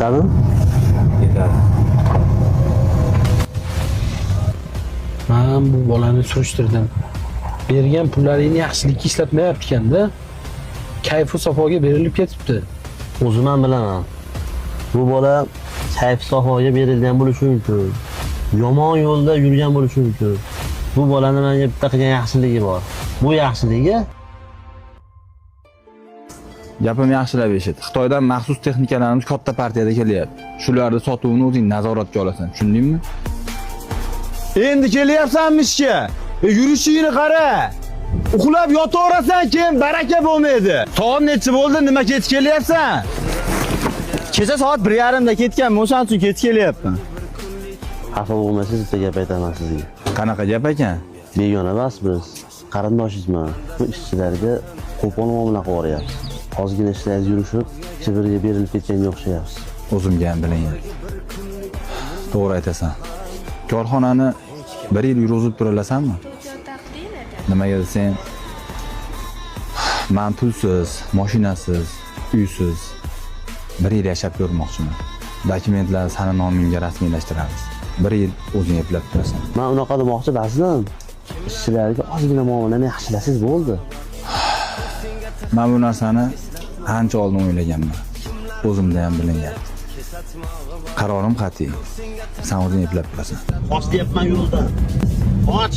Yetadi? Yetadi. Men bu bolani surishtirdim. Bergan pullaringni yaxshilikka ishlatmayapti-kanda. Kayfu safoga berilib ketibdi. O'zim ham bilaman. Bu bola kayf safoga berilgan bo'lishi mumkin. Yomon yo'lda yurgan bo'lishi mumkin. Bu bolani menga bitta qilgan yaxshiligi bor. Bu yaxshiligi Gapim yaxshilab eshit. Xitoydan maxsus texnikalarimiz katta partiyada kelyapti. Shularni sotuvini o'zing nazoratga olasan, tushundingmi? Endi kelyapsanmi ishga? Yurishingni qara. Uxlab yotaverasan, keyin baraka bo'lmaydi. Soat necha bo'ldi? Nima ketib kelyapsan? Kecha soat 1:30da ketganman, o'shaning uchun ketib kelyapman. xafa bo'lmasangiz bitta gap aytaman sizga. Qanaqa gap ekan? Begona emas biz. Qarindoshingizman. Bu ishchilarga qo'pol muomala qilib yuboryapsiz. Ozgina ishlaringiz yurishib, chibirga berilib ketganga o'xshayapsiz. O'zimga ham bilaman. To'g'ri aytasan. Korxonani 1 yil yurg'izib turalasanmi? Nimaga desang, men pulsiz, mashinasiz, uysiz 1 yil yashab ko'rmoqchiman. Dokumentlarni sani nomingga rasmiylashtiramiz. 1 yil o'zing eplab turasan. Men unaqa demoqchi emasdim. Ishchilarga ozgina muomalani yaxshilasangiz bo'ldi. Men bu narsani ancha oldin o'ylaganman. O'zimda ham bilingan. Qarorim qat'iy. Sen o'zing eplab turasan. Och deyapman yo'ldan. Och.